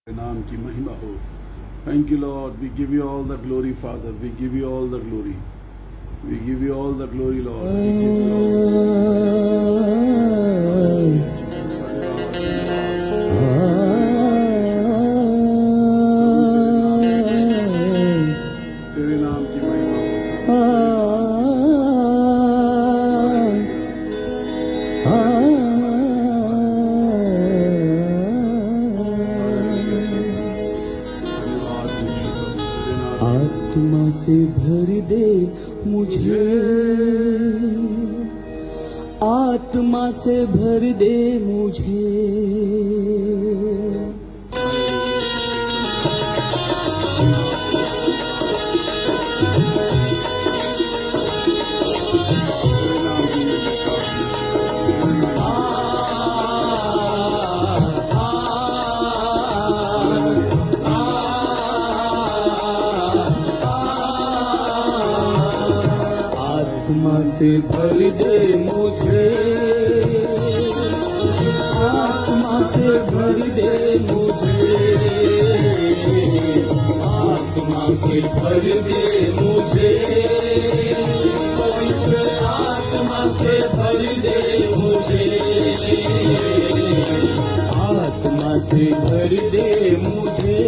नाम की महिमा हो. Thank you, Lord. We give you all the glory, Father. We give you all the glory. We give you all the glory, Lord. We give you all the glory. तेरे नाम की महिमा हो. आत्मा से भर दे मुझे, आत्मा से भर दे मुझे. आत्मा से भर दे मुझे, आत्मा से भर दे मुझे, आत्मा से भर दे मुझे, पवित्र आत्मा से भर दे मुझे, आत्मा से भर दे मुझे,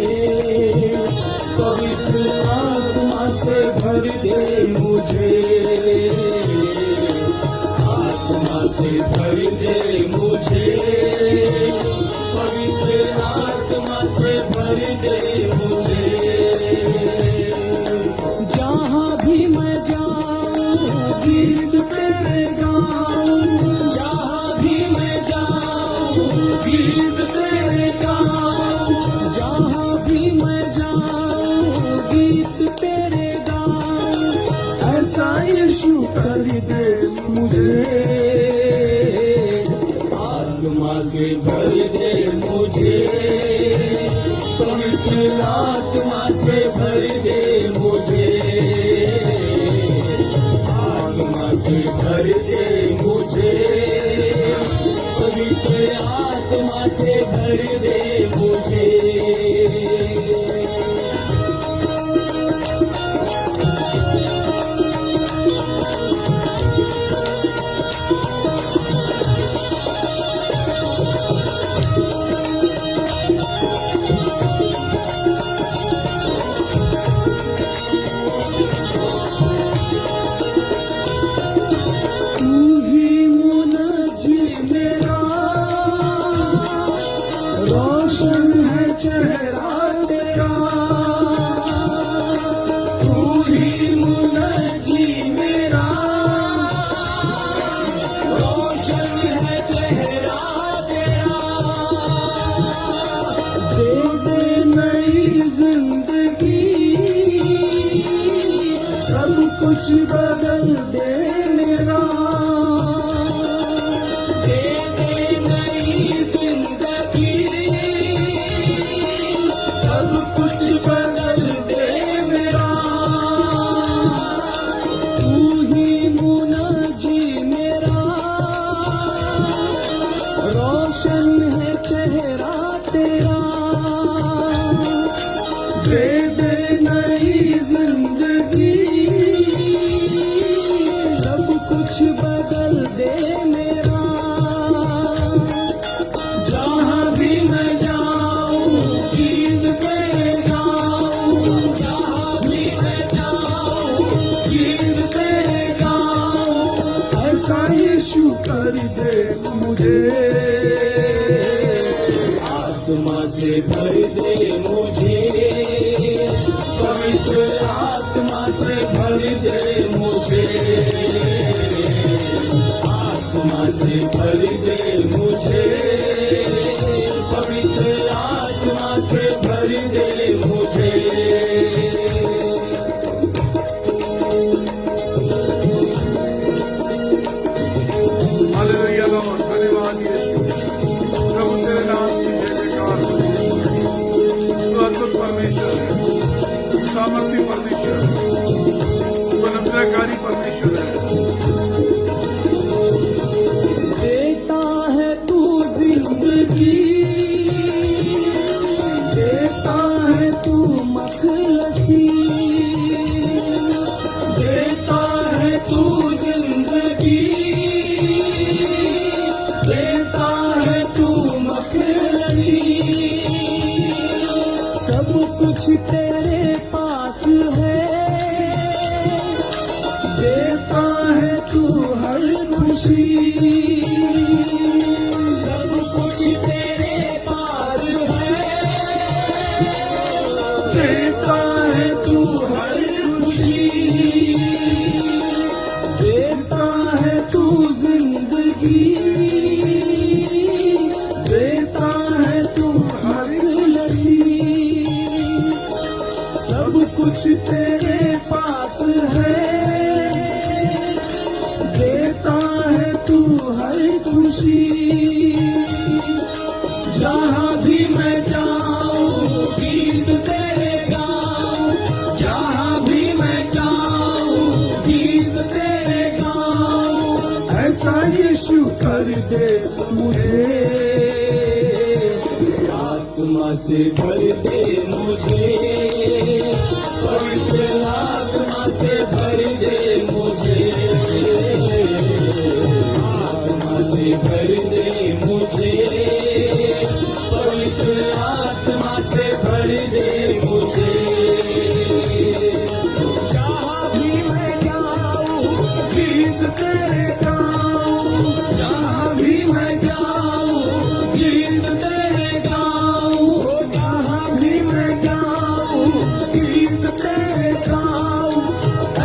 पवित्र आत्मा से भर दे मुझे, आत्मा से भर दे मुझे, पवित्र आत्मा से भर दे मुझे. जहाँ भी मैं जाऊँ गीत तेरे गाऊँ, जहाँ भी मैं जाऊँ गीत तेरे गाऊँ, जहाँ भी मैं जाऊँ गीत तेरे गाऊँ. ऐसा यीशु कर दे मुझे, आत्मा से भर दे मुझे, पवित्र आत्मा से भर दे मुझे, आत्मा से भर दे मुझे, पवित्र आत्मा से भर दे मुझे. रोशन है चेहरा तेरा, तू ही मुनज्जी मेरा, रोशन है चेहरा तेरा. दे दे नई जिंदगी, सब कुछ बदल दे मेरा. सब कुछ बदल दे मेरा, तू ही मुनज्जी मेरा, रोशन है चेहरा तेरा. दे दे नई जिंदगी, सब कुछ बदल दे मेरा. जहाँ भी मैं जाऊँ गीत तेरे गाऊँ, जहाँ भी मैं जाऊँ गीत तेरे गाऊँ. ऐसा यीशु कर दे मुझे, आत्मा से भर दे मुझे, पवित्र आत्मा से भर दे मुझे, आत्मा से भर दे मुझे, पवित्र आत्मा से भर दे मुझे. Hallelujah Lord. धन्यवाद यीशु. प्रभु तेरे नाम की जय जयकार हो. तू अद्भुत परमेश्वर है, सामर्थी परमेश्वर है, अनुग्रहकारी परमेश्वर है. देता है तू जिंदगी, कुछ तेरे पास है, देता है तू हर खुशी। सब कुछ तेरे पास है, देता है तू हर खुशी। देता है तू जिंदगी, देता है तू हर नसीब। सब कुछ तेरे पास है, देता है तू हर खुशी। जहाँ भी मैं जाऊँ गीत तेरे गाऊँ, जहाँ भी मैं जाऊँ गीत तेरे गाऊँ। ऐसा यीशु कर दे मुझे, आत्मा से भर दे मुझे, पवित्र आत्मा से भर दे मुझे, आत्मा से भर दे मुझे, पवित्र आत्मा से भर दे मुझे। जहाँ भी मैं जाऊँ गीत तेरे गाऊँ, जहाँ भी मैं जाऊँ गीत तेरे गाऊँ, जहाँ भी मैं जाऊँ गीत तेरे गाऊँ।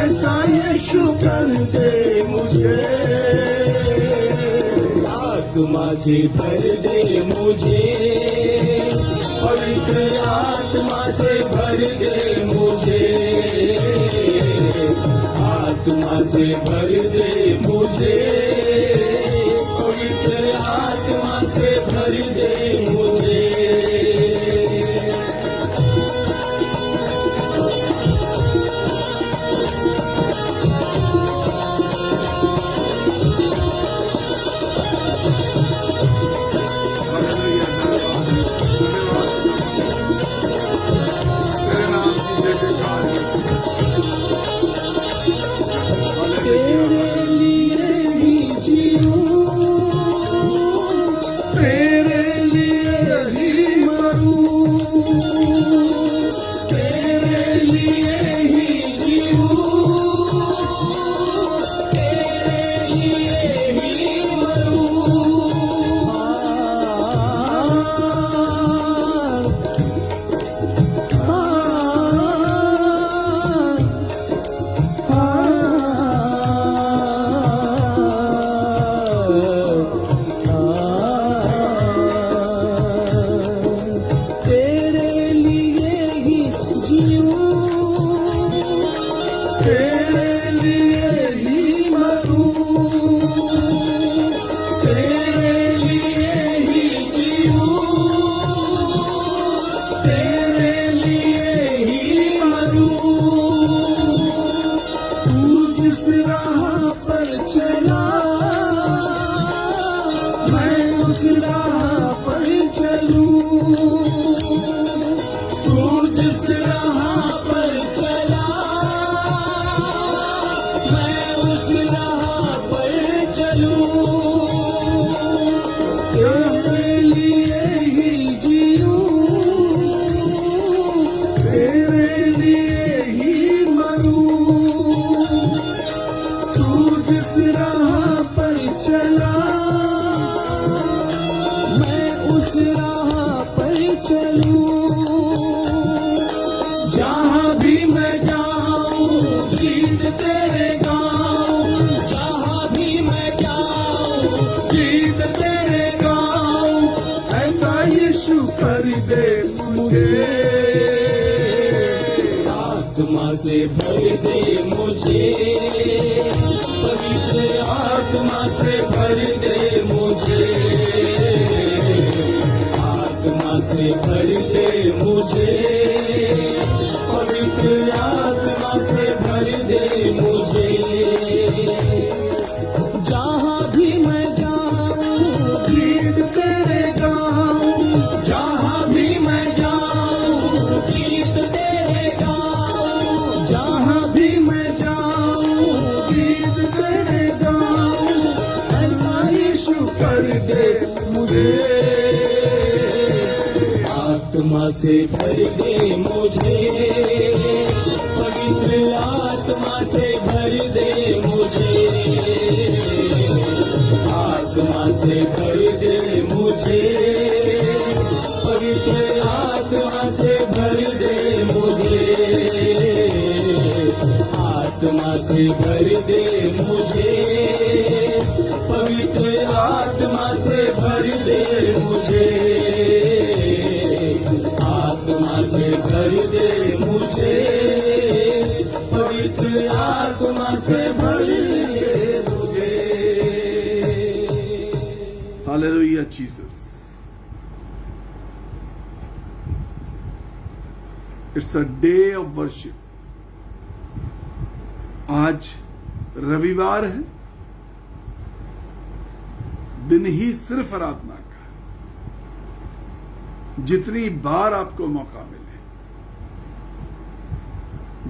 ऐसा यीशु कर दे मुझे, आत्मा से भर दे मुझे, पवित्र आत्मा से भर दे मुझे, आत्मा से भर दे मुझे, पवित्र आत्मा से भर दे मुझे। हालेलुया, धन्यवाद, तेरे नाम की जय जयकार है। तेरे लिए ही जीऊं, तेरे लिए ही मरूं, तेरे लिए ही जीऊं, तेरे लिए ही मरूं। तेरे लिए ही जीऊं, तेरे लिए ही मरूं, तेरे लिए ही जीऊं, तेरे लिए ही मरूं। तू जिस राह पर चला मैं उस राह पर चलूं, तू जिस राह पर चला मैं उस राह पर चलूं। तेरे लिए ही जीऊं, तेरे लिए ही मरूं। तू जिस राह पर चला मैं उस राह पर चलूं। जहाँ भी मैं जाऊँ गीत तेरे गाऊँ, जहाँ भी मैं जाऊँ गीत तेरे गाऊँ। ऐसा यीशु कर दे मुझे, आत्मा से भर दे मुझे, पवित्र आत्मा से भर दे मुझे, आत्मा से भर दे मुझे, पवित्र आत्मा से भर दे मुझे। जहाँ भी मैं जाऊँ गीत तेरे गाऊँ, जहाँ भी मैं जाऊँ गीत तेरे गाऊँ, जहाँ भी मैं जाऊँ गीत तेरे गाऊँ। ऐसा यीशु कर दे मुझे, आत्मा से भर दे मुझे, पवित्र आत्मा से भर दे मुझे, आत्मा से भर दे मुझे, पवित्र आत्मा से भर दे मुझे, आत्मा से भर दे मुझे, पवित्र आत्मा से भर दे मुझे, आत्मा से भर दे मुझे, पवित्र आत्मा से भर दे मुझे। Hallelujah Jesus. It's a day of worship. आज रविवार है, दिन ही सिर्फ आराधना का है। जितनी बार आपको मौका मिले,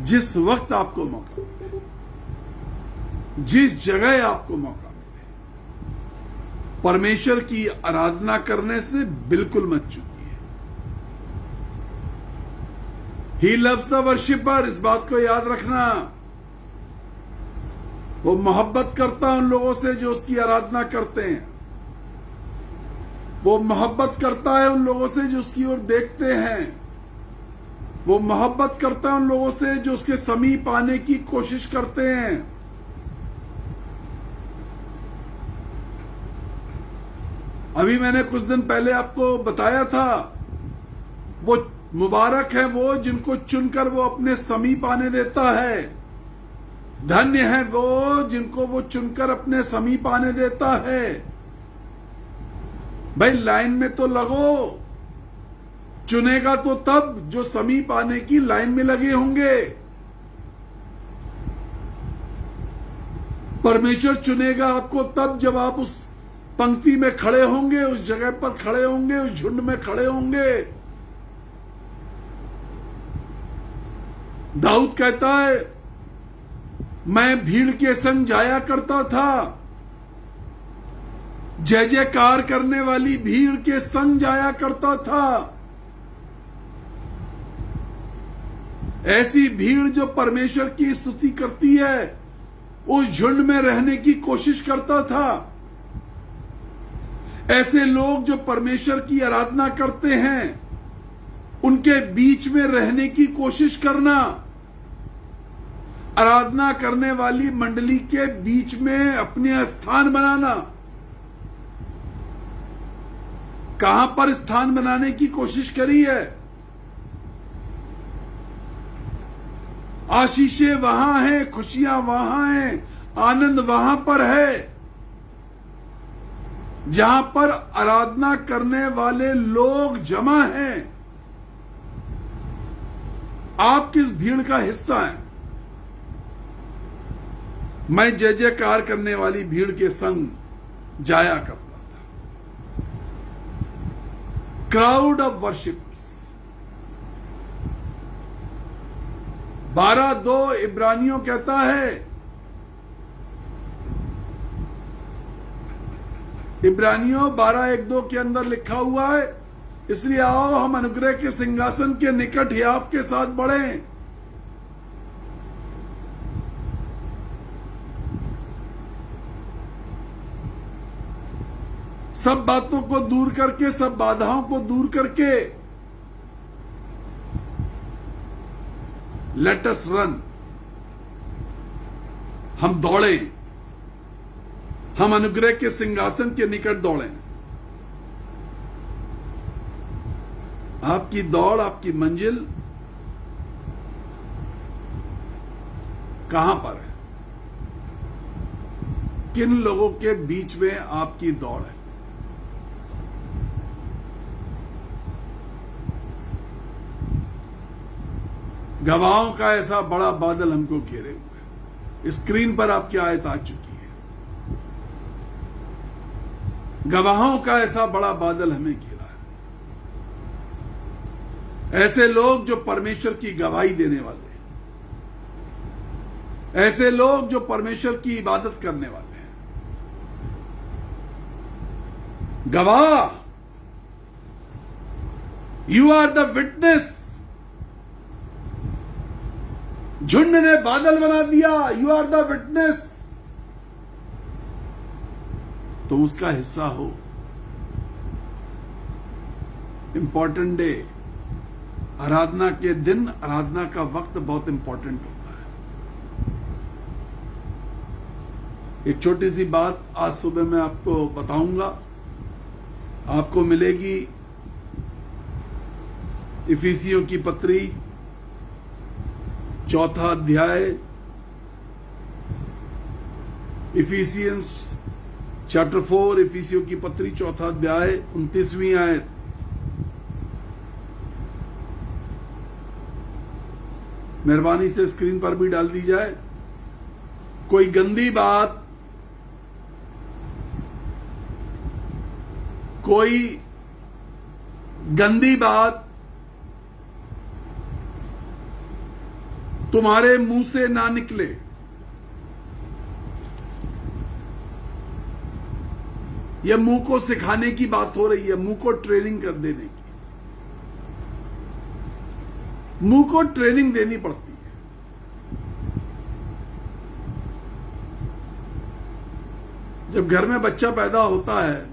जिस वक्त आपको मौका मिले, जिस जगह आपको मौका मिले, परमेश्वर की आराधना करने से बिल्कुल मत चूकिए। ही लव्स द वर्शिपर, इस बात को याद रखना। वो मोहब्बत करता है उन लोगों से जो उसकी आराधना करते हैं। वो मोहब्बत करता है उन लोगों से जो उसकी ओर देखते हैं। वो मोहब्बत करता है उन लोगों से जो उसके समीप आने की कोशिश करते हैं। अभी मैंने कुछ दिन पहले आपको बताया था, वो मुबारक है वो जिनको चुनकर वो अपने समीप आने देता है। धन्य है वो जिनको वो चुनकर अपने समीप आने देता है। भाई लाइन में तो लगो, चुनेगा तो तब जो समीप आने की लाइन में लगे होंगे। परमेश्वर चुनेगा आपको तब जब आप उस पंक्ति में खड़े होंगे, उस जगह पर खड़े होंगे, उस झुंड में खड़े होंगे। दाऊद कहता है, मैं भीड़ के संग जाया करता था, जय जयकार करने वाली भीड़ के संग जाया करता था। ऐसी भीड़ जो परमेश्वर की स्तुति करती है, उस झुंड में रहने की कोशिश करता था। ऐसे लोग जो परमेश्वर की आराधना करते हैं, उनके बीच में रहने की कोशिश करना। आराधना करने वाली मंडली के बीच में अपने स्थान बनाना। कहां पर स्थान बनाने की कोशिश करी है? आशीषें वहां हैं, खुशियां वहां हैं, आनंद वहां पर है जहां पर आराधना करने वाले लोग जमा हैं। आप किस भीड़ का हिस्सा हैं? मैं जय जयकार करने वाली भीड़ के संग जाया करता था। Crowd of worshippers. 12:2 इब्रानियों कहता है, इब्रानियों 12:1-2 के अंदर लिखा हुआ है, इसलिए आओ हम अनुग्रह के सिंहासन के निकट हियाव के साथ बढ़ें। सब बातों को दूर करके, सब बाधाओं को दूर करके लेट अस रन, हम दौड़ें, हम अनुग्रह के सिंहासन के निकट दौड़ें। आपकी दौड़, आपकी मंजिल कहां पर है? किन लोगों के बीच में आपकी दौड़ है? गवाहों का ऐसा बड़ा बादल हमको घेरे हुए है। स्क्रीन पर आपकी आयत आ चुकी है। गवाहों का ऐसा बड़ा बादल हमें घेरा है। ऐसे लोग जो परमेश्वर की गवाही देने वाले हैं, ऐसे लोग जो परमेश्वर की इबादत करने वाले हैं। गवाह यू आर द विटनेस। झुंड ने बादल बना दिया, यू आर द विटनेस। तो उसका हिस्सा हो। इंपॉर्टेंट डे, आराधना के दिन, आराधना का वक्त बहुत इंपॉर्टेंट होता है। एक छोटी सी बात आज सुबह मैं आपको बताऊंगा, आपको मिलेगी इफिसियों की पत्री 4 अध्याय, इफिसियंस चैप्टर 4, इफिसियों की पत्री 4 अध्याय 29वीं आयत। मेहरबानी से स्क्रीन पर भी डाल दी जाए। कोई गंदी बात, कोई गंदी बात तुम्हारे मुंह से ना निकले। यह मुंह को सिखाने की बात हो रही है, मुंह को ट्रेनिंग कर देने की। मुंह को ट्रेनिंग देनी पड़ती है। जब घर में बच्चा पैदा होता है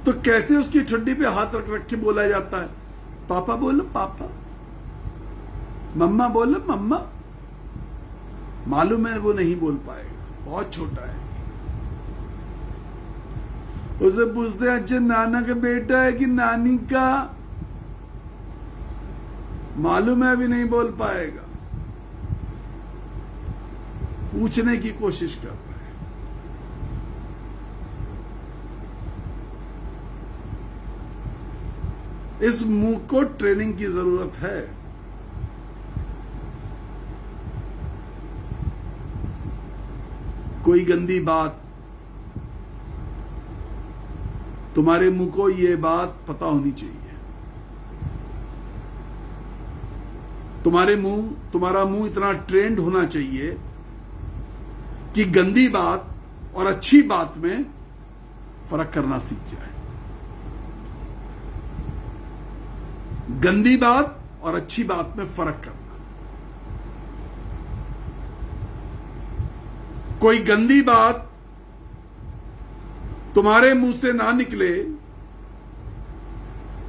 तो कैसे उसकी ठुड्डी पे हाथ रख रख के बोला जाता है, पापा बोलो पापा, मम्मा बोलो मम्मा। मालूम है वो नहीं बोल पाएगा, बहुत छोटा है। उसे पूछते हैं अच्छा नाना का बेटा है कि नानी का, मालूम है अभी नहीं बोल पाएगा। पूछने की कोशिश कर रहे हैं। इस मुंह को ट्रेनिंग की जरूरत है। कोई गंदी बात, तुम्हारे मुंह को ये बात पता होनी चाहिए। तुम्हारा मुंह इतना ट्रेंड होना चाहिए कि गंदी बात और अच्छी बात में फर्क करना सीख जाए। गंदी बात और अच्छी बात में फर्क करना। कोई गंदी बात तुम्हारे मुंह से ना निकले,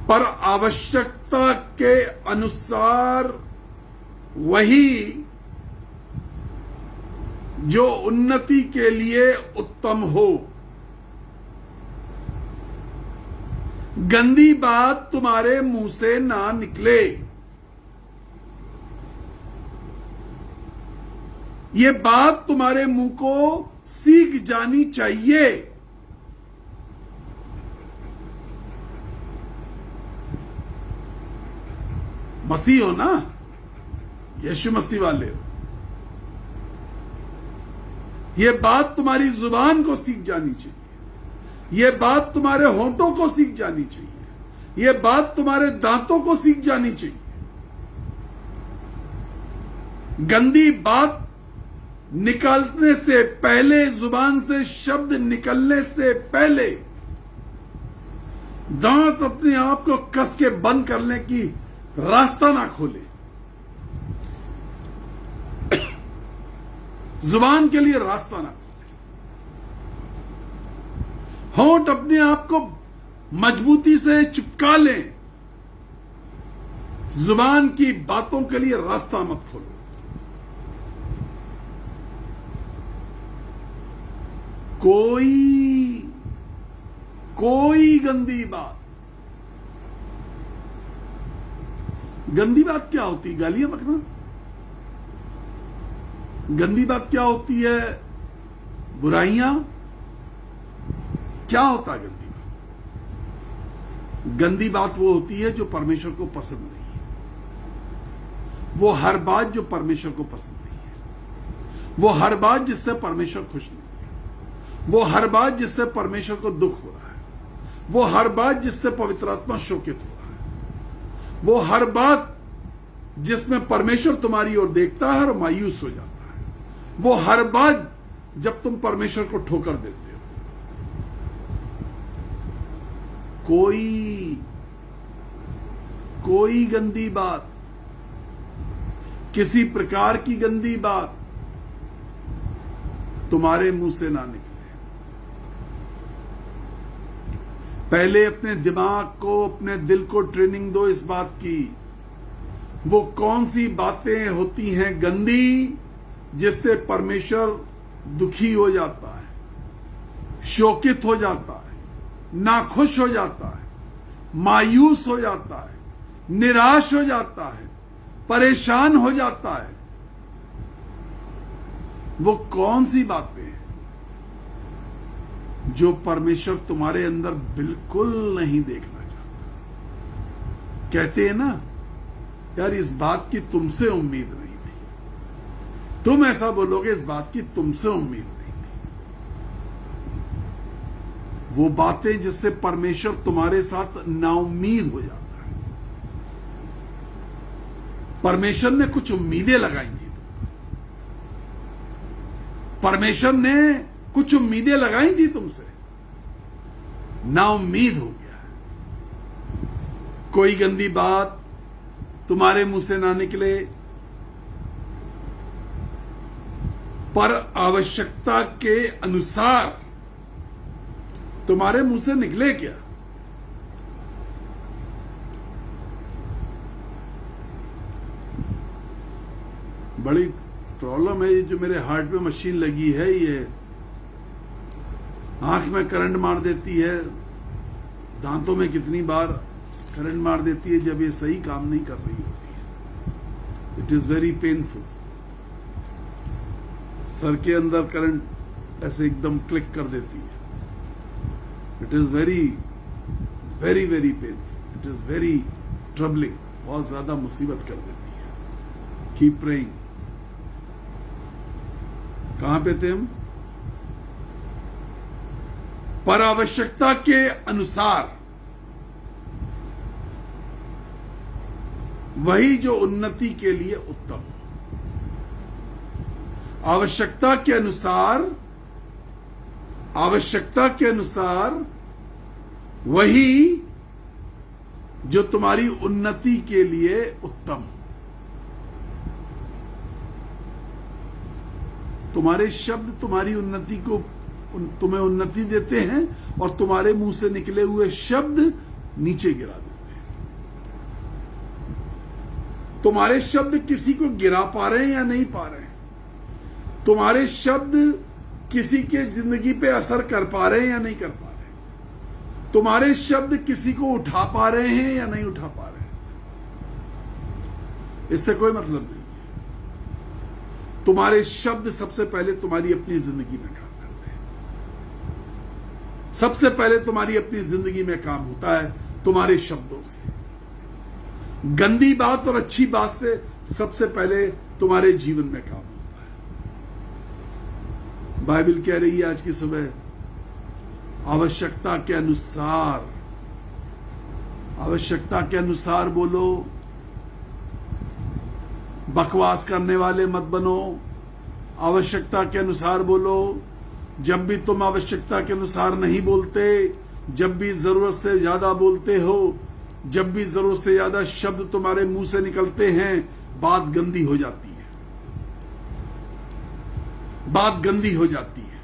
पर आवश्यकता के अनुसार वही जो उन्नति के लिए उत्तम हो। गंदी बात तुम्हारे मुंह से ना निकले। ये बात तुम्हारे मुंह को सीख जानी चाहिए। मसीह हो ना, यीशु मसीह वाले हो। ये बात तुम्हारी जुबान को सीख जानी चाहिए। ये बात तुम्हारे होंठों को सीख जानी चाहिए। ये बात तुम्हारे दांतों को सीख जानी चाहिए। गंदी बात निकालने से पहले, जुबान से शब्द निकलने से पहले दांत अपने आप को कस के बंद करने की रास्ता ना खोले। जुबान के लिए रास्ता ना खोले। होंठ अपने आप को मजबूती से चिपका लें। जुबान की बातों के लिए रास्ता मत खोलो। कोई गंदी बात। गंदी बात क्या होती है? गालियां बकना। गंदी बात क्या होती है? बुराइयां। क्या होता है गंदी बात? गंदी बात वो होती है जो परमेश्वर को पसंद नहीं है। वो हर बात जो परमेश्वर को पसंद नहीं है। वो हर बात जिससे परमेश्वर खुश नहीं है। वो हर बात जिससे परमेश्वर को दुख हो रहा है। वो हर बात जिससे पवित्र आत्मा शोकित हो रहा है। वो हर बात जिसमें परमेश्वर तुम्हारी ओर देखता है और मायूस हो जाता है। वो हर बात जब तुम परमेश्वर को ठोकर देते हो। कोई गंदी बात, किसी प्रकार की गंदी बात तुम्हारे मुंह से ना निकले। पहले अपने दिमाग को, अपने दिल को ट्रेनिंग दो इस बात की, वो कौन सी बातें होती हैं गंदी जिससे परमेश्वर दुखी हो जाता है, शोकित हो जाता है, नाखुश हो जाता है, मायूस हो जाता है, निराश हो जाता है, परेशान हो जाता है। वो कौन सी बातें हैं जो परमेश्वर तुम्हारे अंदर बिल्कुल नहीं देखना चाहता? कहते हैं ना, यार इस बात की तुमसे उम्मीद नहीं थी, तुम ऐसा बोलोगे, इस बात की तुमसे उम्मीद नहीं थी। वो बातें जिससे परमेश्वर तुम्हारे साथ नाउम्मीद हो जाता है। परमेश्वर ने कुछ उम्मीदें लगाई थी, परमेश्वर ने कुछ उम्मीदें लगाई थी तुमसे, नाउम्मीद हो गया। कोई गंदी बात तुम्हारे मुंह से ना निकले, पर आवश्यकता के अनुसार तुम्हारे मुंह से निकले क्या? बड़ी प्रॉब्लम है। ये जो मेरे हार्ट पे मशीन लगी है, ये आंख में करंट मार देती है, दांतों में कितनी बार करंट मार देती है जब ये सही काम नहीं कर रही होती है। It is very painful. Sir के अंदर करंट ऐसे एकदम क्लिक कर देती है। It is very very very painful. It is very troubling. बहुत ज्यादा मुसीबत कर देती है। Keep praying. कहां पे थे हम? पर आवश्यकता के अनुसार वही जो उन्नति के लिए उत्तम। आवश्यकता के अनुसार वही जो तुम्हारी उन्नति के लिए उत्तम। तुम्हारे शब्द तुम्हारी उन्नति को, तुम्हें उन्नति देते हैं, और तुम्हारे मुंह से निकले हुए शब्द नीचे गिरा देते हैं। तुम्हारे शब्द किसी को गिरा पा रहे हैं या नहीं पा रहे हैं? तुम्हारे शब्द किसी के जिंदगी पे असर कर पा रहे हैं या नहीं कर पा रहे हैं? तुम्हारे शब्द किसी को उठा पा रहे हैं या नहीं उठा पा रहे हैं? इससे कोई मतलब नहीं। तुम्हारे शब्द सबसे पहले तुम्हारी अपनी जिंदगी में काम करते हैं। सबसे पहले तुम्हारी अपनी जिंदगी में काम होता है तुम्हारे शब्दों से। गंदी बात और अच्छी बात से सबसे पहले तुम्हारे जीवन में काम होता है। बाइबल कह रही है आज की सुबह, आवश्यकता के अनुसार बोलो। बकवास करने वाले मत बनो। आवश्यकता के अनुसार बोलो। जब भी तुम आवश्यकता के अनुसार नहीं बोलते, जब भी जरूरत से ज्यादा बोलते हो, जब भी जरूरत से ज्यादा शब्द तुम्हारे मुंह से निकलते हैं, बात गंदी हो जाती है। बात गंदी हो जाती है।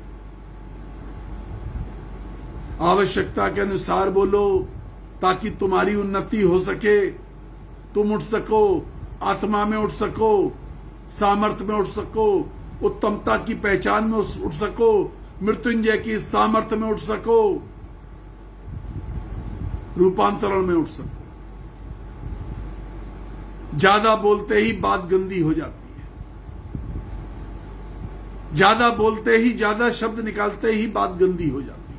आवश्यकता के अनुसार बोलो ताकि तुम्हारी उन्नति हो सके, तुम उठ सको, आत्मा में उठ सको, सामर्थ्य में उठ सको, उत्तमता की पहचान में उठ सको, मृत्युंजय की सामर्थ्य में उठ सको, रूपांतरण में उठ सको। ज्यादा बोलते ही बात गंदी हो जाती है। ज्यादा बोलते ही, ज्यादा शब्द निकालते ही बात गंदी हो जाती है।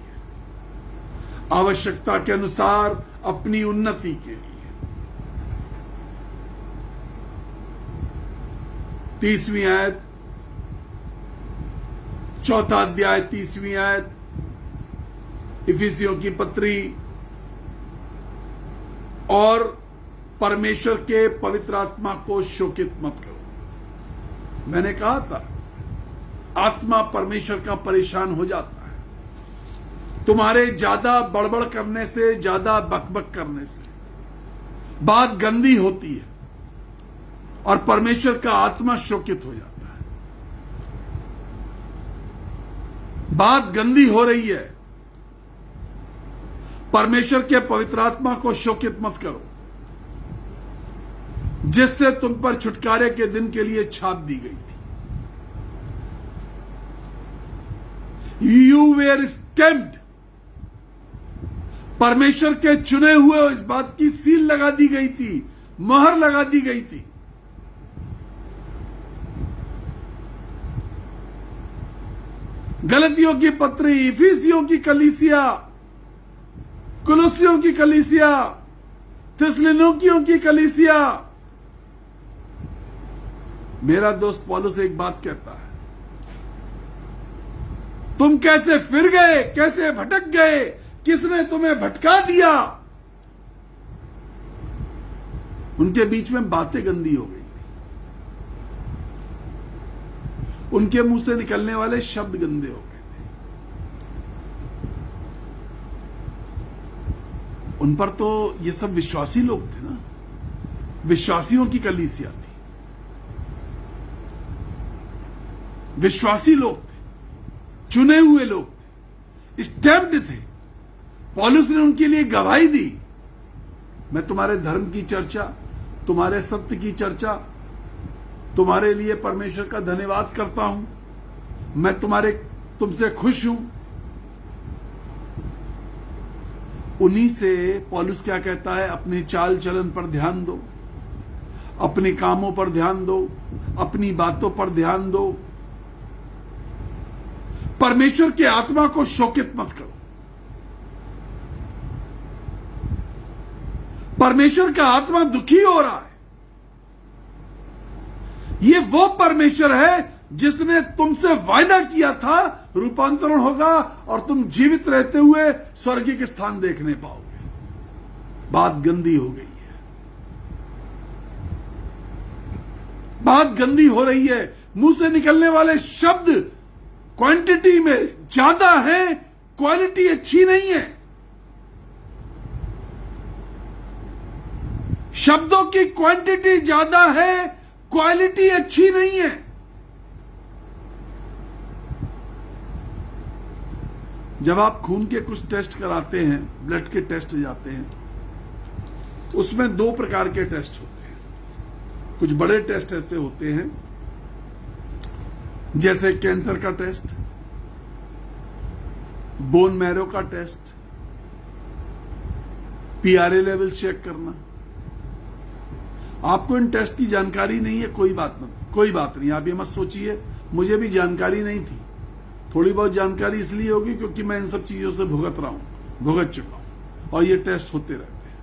आवश्यकता के अनुसार अपनी उन्नति के लिए। 30वीं आयत, 4था अध्याय, 30वीं आयत, इफिसियों की पत्री। और परमेश्वर के पवित्र आत्मा को शोकित मत करो। मैंने कहा था, आत्मा परमेश्वर का परेशान हो जाता है तुम्हारे ज्यादा बड़बड़ करने से, ज्यादा बकबक करने से बात गंदी होती है और परमेश्वर का आत्मा शोकित हो जाता है। बात गंदी हो रही है, परमेश्वर के पवित्र आत्मा को शोकित मत करो, जिससे तुम पर छुटकारे के दिन के लिए छाप दी गई थी। यू वेर स्टैम्प्ड, परमेश्वर के चुने हुए इस बात की सील लगा दी गई थी, मोहर लगा दी गई थी। गलतियों की पत्री, इफिसियों की कलीसिया, कुलुसियों की कलीसिया, थिस्सलुनीकियों की कलीसिया। मेरा दोस्त पौलुस एक बात कहता है, तुम कैसे फिर गए, कैसे भटक गए, किसने तुम्हें भटका दिया। उनके बीच में बातें गंदी हो गई थी, उनके मुंह से निकलने वाले शब्द गंदे हो गए थे। उन पर तो ये सब विश्वासी लोग थे ना, विश्वासियों की कलीसिया थी, विश्वासी लोग थे, चुने हुए लोग थे, स्टैम्प्ड थे। पौलुस ने उनके लिए गवाही दी, मैं तुम्हारे धर्म की चर्चा, तुम्हारे सत्य की चर्चा, तुम्हारे लिए परमेश्वर का धन्यवाद करता हूं, मैं तुमसे खुश हूं। उन्हीं से पौलुस क्या कहता है, अपने चाल चलन पर ध्यान दो, अपने कामों पर ध्यान दो, अपनी बातों पर ध्यान दो, परमेश्वर के आत्मा को शोकित मत करो। परमेश्वर का आत्मा दुखी हो रहा है। ये वो परमेश्वर है जिसने तुमसे वायदा किया था रूपांतरण होगा और तुम जीवित रहते हुए स्वर्गीय स्थान देखने पाओगे। बात गंदी हो गई है, बात गंदी हो रही है। मुंह से निकलने वाले शब्द क्वांटिटी में ज्यादा है, क्वालिटी अच्छी नहीं है। शब्दों की क्वांटिटी ज्यादा है, क्वालिटी अच्छी नहीं है। जब आप खून के कुछ टेस्ट कराते हैं, ब्लड के टेस्ट जाते हैं, उसमें दो प्रकार के टेस्ट होते हैं। कुछ बड़े टेस्ट ऐसे होते हैं जैसे कैंसर का टेस्ट, बोन मैरो का टेस्ट, पीआरए लेवल चेक करना। आपको इन टेस्ट की जानकारी नहीं है, कोई बात नहीं, आप ये मत सोचिए मुझे भी जानकारी नहीं थी। थोड़ी बहुत जानकारी इसलिए होगी क्योंकि मैं इन सब चीजों से भुगत चुका हूं और ये टेस्ट होते रहते हैं।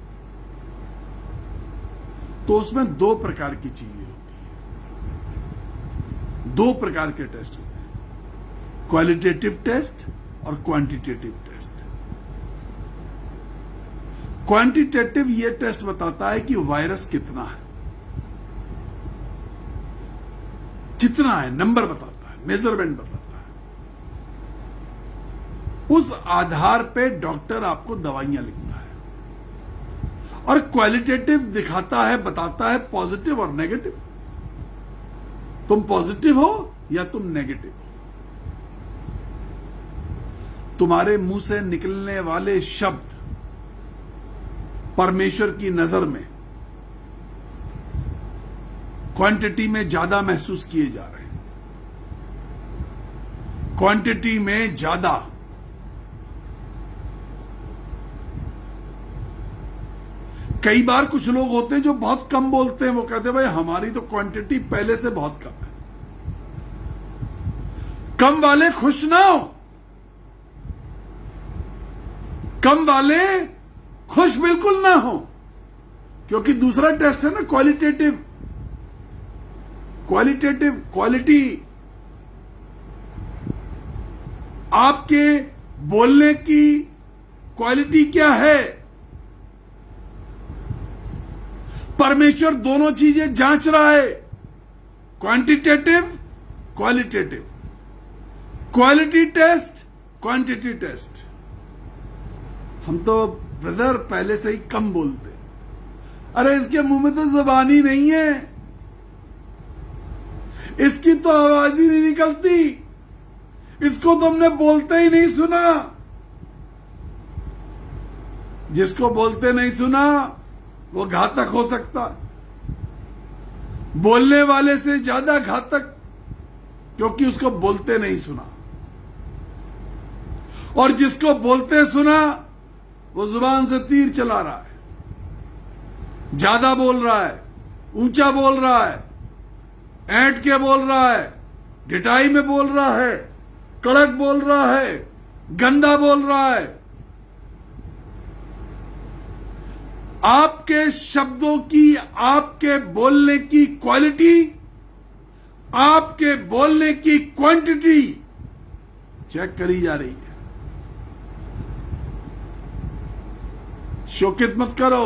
तो उसमें दो प्रकार की चीजें होती है, दो प्रकार के टेस्ट होते हैं, क्वालिटेटिव टेस्ट और क्वांटिटेटिव टेस्ट। क्वांटिटेटिव ये टेस्ट बताता है कि वायरस कितना है, नंबर बताता है, मेजरमेंट बताता है। उस आधार पे डॉक्टर आपको दवाइयां लिखता है। और क्वालिटेटिव दिखाता है, बताता है पॉजिटिव और नेगेटिव। तुम पॉजिटिव हो या तुम नेगेटिव हो। तुम्हारे मुंह से निकलने वाले शब्द परमेश्वर की नजर में क्वांटिटी में ज्यादा महसूस किए जा रहे हैं, क्वांटिटी में ज्यादा। कई बार कुछ लोग होते हैं जो बहुत कम बोलते हैं, वो कहते हैं भाई हमारी तो क्वांटिटी पहले से बहुत कम है। कम वाले खुश ना हो, कम वाले खुश बिल्कुल ना हो, क्योंकि दूसरा टेस्ट है ना क्वालिटेटिव, क्वालिटी। आपके बोलने की क्वालिटी क्या है। परमेश्वर दोनों चीजें जांच रहा है, quantitative, qualitative, quality test, quantity test. हम तो ब्रदर पहले से ही कम बोलते। अरे इसके मुंह में तो जुबान ही नहीं है, इसकी तो आवाज ही नहीं निकलती, इसको तो हमने बोलते ही नहीं सुना। जिसको बोलते नहीं सुना वो घातक हो सकता, बोलने वाले से ज्यादा घातक, क्योंकि उसको बोलते नहीं सुना। और जिसको बोलते सुना वो जुबान से तीर चला रहा है, ज्यादा बोल रहा है, ऊंचा बोल रहा है, ऐंठ के बोल रहा है, ढिठाई में बोल रहा है, कड़क बोल रहा है, गंदा बोल रहा है। आपके शब्दों की, आपके बोलने की क्वालिटी, आपके बोलने की क्वांटिटी चेक करी जा रही है। शोकित मत करो,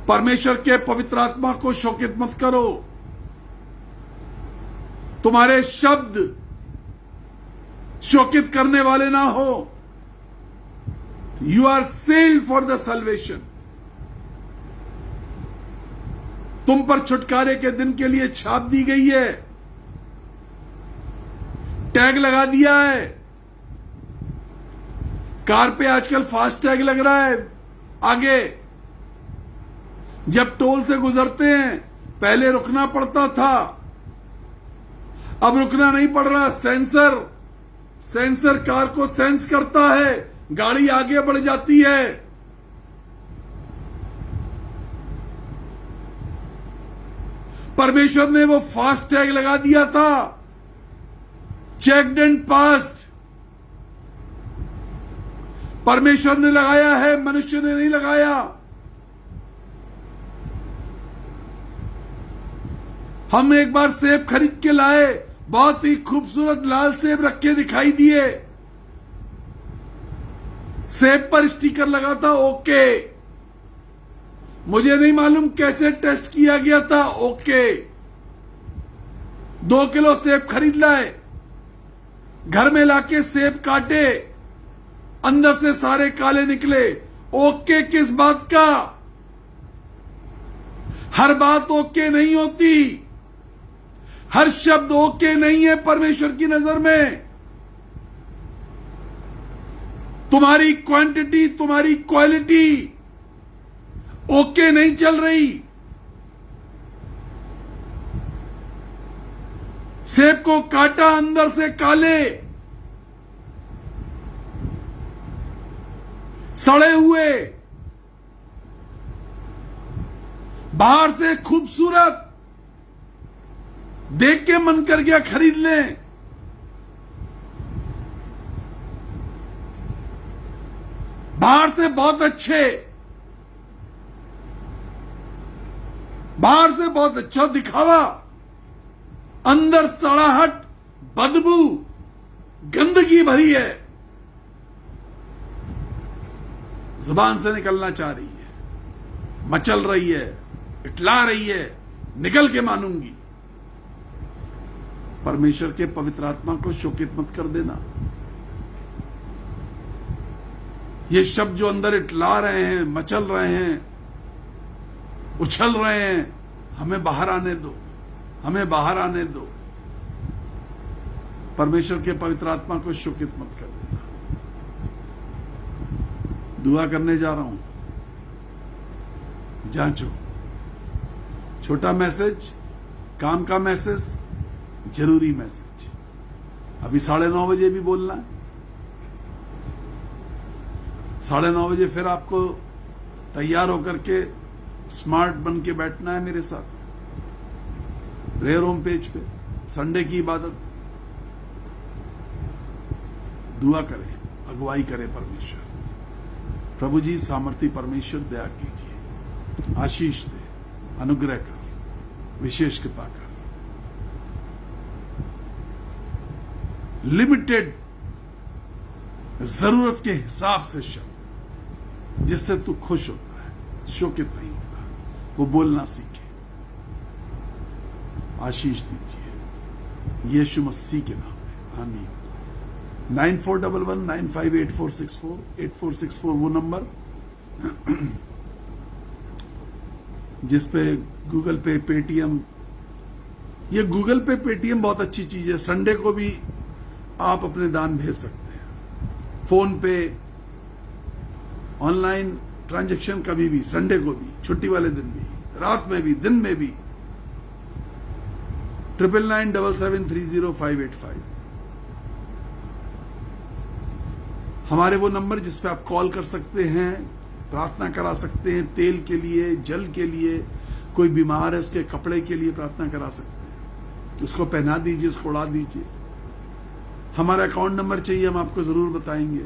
परमेश्वर के पवित्र आत्मा को शोकित मत करो। तुम्हारे शब्द शोकित करने वाले ना हो। You are sealed for the salvation. तुम पर छुटकारे के दिन के लिए छाप दी गई है, टैग लगा दिया है। कार पे आजकल फास्ट टैग लग रहा है आगे। जब टोल से गुजरते हैं पहले रुकना पड़ता था, अब रुकना नहीं पड़ रहा। सेंसर कार को सेंस करता है, गाड़ी आगे बढ़ जाती है। परमेश्वर ने वो फास्ट टैग लगा दिया था, चेक्ड एंड पास्ड। परमेश्वर ने लगाया है, मनुष्य ने नहीं लगाया। हम एक बार सेब खरीद के लाए, बहुत ही खूबसूरत लाल सेब रखे दिखाई दिए, सेब पर स्टिकर लगा था ओके। मुझे नहीं मालूम कैसे टेस्ट किया गया था, ओके। 2 किलो सेब खरीद लाए, घर में लाके सेब काटे, अंदर से सारे काले निकले। ओके किस बात का? हर बात ओके नहीं होती, हर शब्द ओके नहीं है परमेश्वर की नजर में। तुम्हारी क्वांटिटी, तुम्हारी क्वालिटी ओके नहीं चल रही। सेब को काटा, अंदर से काले, सड़े हुए, बाहर से खूबसूरत, देख के मन कर गया खरीद लें। बाहर से बहुत अच्छे, बाहर से बहुत अच्छा दिखावा, अंदर सड़ाहट, बदबू, गंदगी भरी है। जुबान से निकलना चाह रही है, मचल रही है, इटला रही है, निकल के मानूंगी। परमेश्वर के पवित्र आत्मा को शोकित मत कर देना। ये शब्द जो अंदर इटला रहे हैं, मचल रहे हैं, उछल रहे हैं, हमें बाहर आने दो, हमें बाहर आने दो। परमेश्वर के पवित्र आत्मा को शोकित मत कर देना। दुआ करने जा रहा हूं, जांचो। छोटा मैसेज, काम का मैसेज, जरूरी मैसेज। अभी 9:30 बजे भी बोलना है। 9:30 बजे फिर आपको तैयार होकर के स्मार्ट बन के बैठना है मेरे साथ प्रेयर होम पेज पे। संडे की इबादत, दुआ करें, अगुवाई करे परमेश्वर। प्रभु जी सामर्थी परमेश्वर, दया कीजिए, आशीष दे, अनुग्रह कर, विशेष कृपा कर। लिमिटेड जरूरत के हिसाब से शब्द जिससे तू खुश होता है, शोकित नहीं होता, वो बोलना सीखे। आशीष दीजिए यीशु मसीह के नाम में, आमीन। 9411958464 8464 वो नंबर जिस पे गूगल पे, पेटीएम, ये गूगल पे, पेटीएम बहुत अच्छी चीज है। संडे को भी आप अपने दान भेज सकते हैं। फोन पे, ऑनलाइन ट्रांजैक्शन कभी भी, संडे को भी, छुट्टी वाले दिन भी, रात में भी, दिन में भी। 9997730585 हमारे वो नंबर जिस पे आप कॉल कर सकते हैं, प्रार्थना करा सकते हैं, तेल के लिए, जल के लिए, कोई बीमार है उसके कपड़े के लिए प्रार्थना करा सकते हैं, उसको पहना दीजिए, उसको उड़ा दीजिए। हमारा अकाउंट नंबर चाहिए, हम आपको जरूर बताएंगे।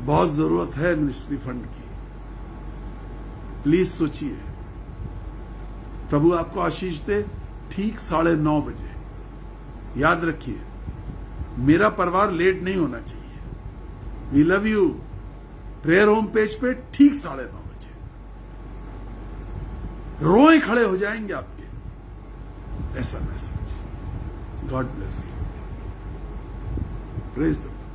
बहुत जरूरत है मिनिस्ट्री फंड की, प्लीज सोचिए। प्रभु आपको आशीष दे। ठीक 9:30 बजे, याद रखिए, मेरा परिवार लेट नहीं होना चाहिए। We love you. Prayer home page पे ठीक 9:30 बजे रोए खड़े हो जाएंगे आपके। ऐसा message. God bless you. Praise the Lord.